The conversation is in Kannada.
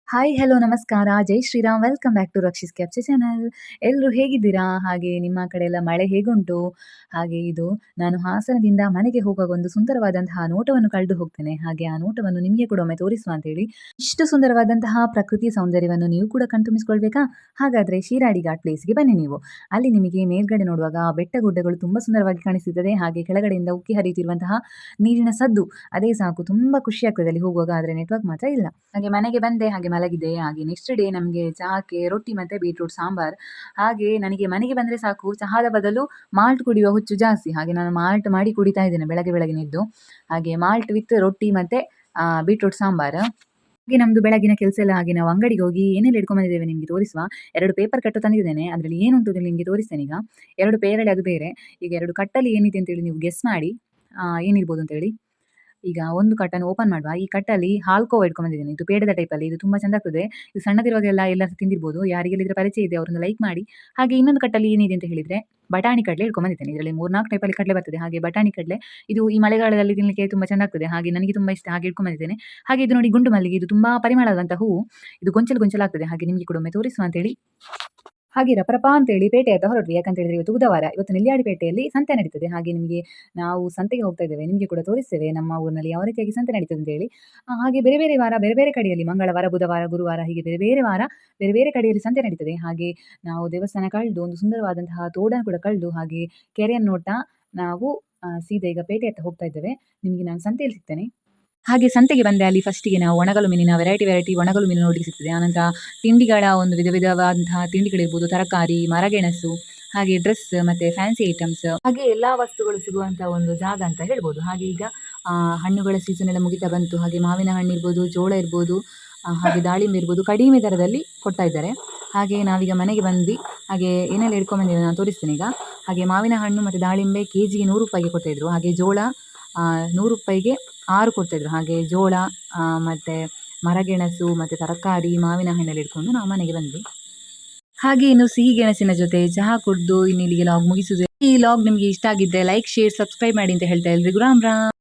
ಹಾಯ್, ಹಲೋ, ನಮಸ್ಕಾರ. Jai Shriram. Welcome back to Rakshis capture channel. ಎಲ್ಲರೂ ಹೇಗಿದ್ದೀರಾ? ಹಾಗೆ ನಿಮ್ಮ ಕಡೆ ಎಲ್ಲ ಮಳೆ ಹೇಗುಂಟು? ಹಾಗೆ ಇದು ನಾನು ಹಾಸನದಿಂದ ಮನೆಗೆ ಹೋಗುವಾಗ ಒಂದು ಸುಂದರವಾದಂತಹ ನೋಟವನ್ನು ಕಳೆದು ಹೋಗ್ತೇನೆ. ಹಾಗೆ ಆ ನೋಟವನ್ನು ನಿಮಗೆ ಕೂಡ ಒಮ್ಮೆ ತೋರಿಸುವ ಅಂತೇಳಿ. ಇಷ್ಟು ಸುಂದರವಾದಂತಹ ಪ್ರಕೃತಿ ಸೌಂದರ್ಯವನ್ನು ನೀವು ಕೂಡ ಕಣ್ತುಂಬಿಸಿಕೊಳ್ಬೇಕಾ? ಹಾಗಾದ್ರೆ ಶಿರಾಡಿ ಘಾಟ್ ಪ್ಲೇಸ್ಗೆ ಬನ್ನಿ ನೀವು. ಅಲ್ಲಿ ನಿಮಗೆ ಮೇಲ್ಗಡೆ ನೋಡುವಾಗ ಬೆಟ್ಟ ಗುಡ್ಡಗಳು ತುಂಬಾ ಸುಂದರವಾಗಿ ಕಾಣಿಸುತ್ತದೆ. ಹಾಗೆ ಕೆಳಗಡೆಯಿಂದ ಉಕ್ಕಿ ಹರಿಯುತ್ತಿರುವಂತಹ ನೀರಿನ ಸದ್ದು ಅದೇ ಸಾಕು, ತುಂಬಾ ಖುಷಿ ಆಗ್ತದೆ ಅಲ್ಲಿ ಹೋಗುವಾಗ. ಆದ್ರೆ ನೆಟ್ವರ್ಕ್ ಮಾತ್ರ ಇಲ್ಲ. ಹಾಗೆ ಮನೆಗೆ ಬಂದೆ, ಹಾಗೆ ಮಲಗಿದೆ. ಹಾಗೆ ನೆಕ್ಸ್ಟ್ ಡೇ ನಮಗೆ ಚಹಾಕ್ಕೆ ರೊಟ್ಟಿ ಮತ್ತೆ ಬೀಟ್ರೂಟ್ ಸಾಂಬಾರ್. ಹಾಗೆ ನನಗೆ ಮನೆಗೆ ಬಂದ್ರೆ ಸಾಕು ಚಹಾದ ಬದಲು ಮಾಲ್ಟ್ ಕುಡಿಯುವ ಹುಚ್ಚು ಜಾಸ್ತಿ. ಹಾಗೆ ನಾನು ಮಾಲ್ಟ್ ಮಾಡಿ ಕುಡಿತಾ ಇದ್ದೇನೆ ಬೆಳಗ್ಗೆ ಬೆಳಗ್ಗೆ ಎದ್ದು. ಹಾಗೆ ಮಾಲ್ಟ್ ವಿತ್ ರೊಟ್ಟಿ ಮತ್ತೆ ಬೀಟ್ರೂಟ್ ಸಾಂಬಾರ್. ಹಾಗೆ ನಮ್ದು ಬೆಳಗಿನ ಕೆಲಸ ಎಲ್ಲ. ಹಾಗೆ ನಾವು ಅಂಗಡಿಗೆ ಹೋಗಿ ಏನೆಲ್ಲ ಇಟ್ಕೊಂಡ್ ಬಂದಿದ್ದೇವೆ ನಿಮಗೆ ತೋರಿಸುವ. 2 ಪೇಪರ್ ಕಟ್ಟು ತಂದಿದ್ದೇನೆ. ಅದರಲ್ಲಿ ಏನು ಉಂಟು ನಿಮಗೆ ತೋರಿಸ್ತೇನೆ ಈಗ. 2 ಪೇರಳೆ ಅದು ಬೇರೆ. ಈಗ 2 ಕಟ್ಟಲ್ಲಿ ಏನಿದೆ ಅಂತೇಳಿ ನೀವು ಗೆಸ್ ಮಾಡಿ ಏನಿರ್ಬೋದು ಅಂತೇಳಿ. ಈಗ ಒಂದು ಕಟ್ಟನ್ನು ಓಪನ್ ಮಾಡುವ. ಈ ಕಟ್ಟಲ್ಲಿ ಹಾಲ್ಕೋವಾ ಇಟ್ಕೊಂಡ್ ಬಂದಿದ್ದೇನೆ. ಇದು ಪೇಡದ ಟೈಪಲ್ಲಿ. ಇದು ತುಂಬಾ ಚೆಂದ ಆಗ್ತದೆ. ಇದು ಸಣ್ಣದಿರುವಾಗೆಲ್ಲ ಎಲ್ಲರೂ ತಿಂದಿರ್ಬೋದು. ಯಾರಿಗೆಲ್ಲ ಇದ್ರ ಪರಿಚಯ ಇದೆ ಅವರನ್ನು ಲೈಕ್ ಮಾಡಿ. ಹಾಗೆ ಇನ್ನೊಂದು ಕಟ್ಟಲ್ಲಿ ಏನಿದೆ ಅಂತ ಹೇಳಿದ್ರೆ ಬಟಾಣಿ ಕಡಲೆ ಇಟ್ಕೊಂಡ್ ಬಂದಿದ್ದೇನೆ. ಇದರಲ್ಲಿ 3-4 ಟೈಪಲ್ಲಿ ಕಡಲೆ ಬರ್ತದೆ. ಹಾಗೆ ಬಟಾಣಿ ಕಡಲೆ ಇದು ಈ ಮಳೆಗಾಲದಲ್ಲಿ ತಿನ್ನಲಿಕ್ಕೆ ತುಂಬಾ ಚೆಂದ ಆಗ್ತದೆ. ಹಾಗೆ ನನಗೆ ತುಂಬಾ ಇಷ್ಟ. ಹಾಗೆ ಇಟ್ಕೊಂಡ್ ಬಂದಿದ್ದೇನೆ. ಹಾಗೆ ಇದು ನೋಡಿ ಗುಂಡು ಮಲ್ಲಿಗೆ. ಇದು ತುಂಬಾ ಪರಿಮಳದಂತ ಹೂವು. ಇದು ಗೊಂಚಲು ಗೊಂಚಲಾಗ್ತದೆ. ಹಾಗೆ ನಿಮಗೆ ಕೂಡ ಒಮ್ಮೆ ತೋರಿಸುವ ಅಂತೇಳಿ. ಹಾಗೆ ರಪರಪ ಅಂತೇಳಿ ಪೇಟೆ ಹತ್ರ ಹೊರಟ್ವಿ. ಯಾಕಂತ ಹೇಳಿದ್ರೆ ಇವತ್ತು ಬುಧವಾರ. ಇವತ್ತು ನೆಲ್ಯಾಡಿ ಪೇಟೆಯಲ್ಲಿ ಸಂತೆ ನಡೀತದೆ. ಹಾಗೆ ನಿಮಗೆ ನಾವು ಸಂತೆಗೆ ಹೋಗ್ತಾ ಇದ್ದೇವೆ. ನಿಮಗೆ ಕೂಡ ತೋರಿಸ್ತೇವೆ ನಮ್ಮ ಊರಿನಲ್ಲಿ ಯಾವ ರೀತಿಯಾಗಿ ಸಂತೆ ನಡೀತದೆ ಅಂತೇಳಿ. ಹಾಗೆ ಬೇರೆ ಬೇರೆ ವಾರ ಬೇರೆ ಬೇರೆ ಕಡೆಯಲ್ಲಿ ಮಂಗಳವಾರ, ಬುಧವಾರ, ಗುರುವಾರ ಹೀಗೆ ಬೇರೆ ಬೇರೆ ವಾರ ಬೇರೆ ಬೇರೆ ಕಡೆಯಲ್ಲಿ ಸಂತೆ ನಡೀತದೆ. ಹಾಗೆ ನಾವು ದೇವಸ್ಥಾನ ಕಳೆದು ಒಂದು ಸುಂದರವಾದಂತಹ ತೋಡನ್ನು ಕೂಡ ಕಳೆದು ಹಾಗೆ ಕೆರೆಯನ್ನು ನೋಡ್ತಾ ನಾವು ಸೀದಾ ಈಗ ಪೇಟೆ ಹತ್ರ ಹೋಗ್ತಾ ಇದ್ದೇವೆ. ನಿಮಗೆ ನಾನು ಸಂತೆಯಲ್ಲಿ ಸಿಗ್ತೇನೆ. ಹಾಗೆ ಸಂತೆಗೆ ಬಂದೆ. ಅಲ್ಲಿ ಫಸ್ಟಿಗೆ ನಾವು ಒಣಗಲು ಮೀನಿನ ವೆರೈಟಿ ಒಣಗಲು ಮೀನು ನೋಡಲಿಕ್ಕೆ ಸಿಗ್ತದೆ. ಆನಂತರ ತಿಂಡಿಗಳ ಒಂದು ವಿಧ ವಿಧವಾದಂತಹ ತಿಂಡಿಗಳಿರ್ಬೋದು, ತರಕಾರಿ, ಮರಗೆಣಸು, ಹಾಗೆ ಡ್ರೆಸ್ ಮತ್ತೆ ಫ್ಯಾನ್ಸಿ ಐಟಮ್ಸ್, ಹಾಗೆ ಎಲ್ಲಾ ವಸ್ತುಗಳು ಸಿಗುವಂತಹ ಒಂದು ಜಾಗ ಅಂತ ಹೇಳ್ಬೋದು. ಹಾಗೆ ಈಗ ಹಣ್ಣುಗಳ ಸೀಸನ್ ಎಲ್ಲ ಮುಗಿತಾ ಬಂತು. ಹಾಗೆ ಮಾವಿನ ಹಣ್ಣು ಇರ್ಬೋದು, ಜೋಳ ಇರ್ಬೋದು, ಹಾಗೆ ದಾಳಿಂಬೆ ಇರ್ಬೋದು ಕಡಿಮೆ ದರದಲ್ಲಿ ಕೊಡ್ತಾ ಇದ್ದಾರೆ. ಹಾಗೆ ನಾವೀಗ ಮನೆಗೆ ಬಂದ್ವಿ. ಹಾಗೆ ಏನೆಲ್ಲ ಇಟ್ಕೊಂಡ್ಬಂದಿದ್ದೇವೆ ನಾನು ತೋರಿಸ್ತೀನಿ ಈಗ. ಹಾಗೆ ಮಾವಿನ ಹಣ್ಣು ಮತ್ತು ದಾಳಿಂಬೆ ಕೆಜಿಗೆ 100 ರೂಪಾಯಿಗೆ ಕೊಡ್ತಾಯಿದ್ರು. ಹಾಗೆ ಜೋಳ 100 ರೂಪಾಯಿಗೆ 6 ಕೊಡ್ತಾಯಿದ್ರು. ಹಾಗೆ ಜೋಳ ಮತ್ತು ಮರಗೆಣಸು ಮತ್ತು ತರಕಾರಿ, ಮಾವಿನ ಹಣ್ಣೆಲ್ಲ ಇಟ್ಕೊಂಡು ನಾವು ಮನೆಗೆ ಬಂದ್ವಿ. ಹಾಗೆ ಇನ್ನು ಸಿಹಿ ಗೆಣಸಿನ ಜೊತೆ ಚಹಾ ಕುಡಿದು ಇನ್ನು ಇಲ್ಲಿಗೆ ಲಾಗ್ ಮುಗಿಸುದು. ಈ ಲಾಗ್ ನಿಮಗೆ ಇಷ್ಟ ಆಗಿದ್ದರೆ ಲೈಕ್, ಶೇರ್, ಸಬ್ಸ್ಕ್ರೈಬ್ ಮಾಡಿ ಅಂತ ಹೇಳ್ತಾ ಎಲ್ರಿಗೂ ರಾಮ್ ರಾಮ್.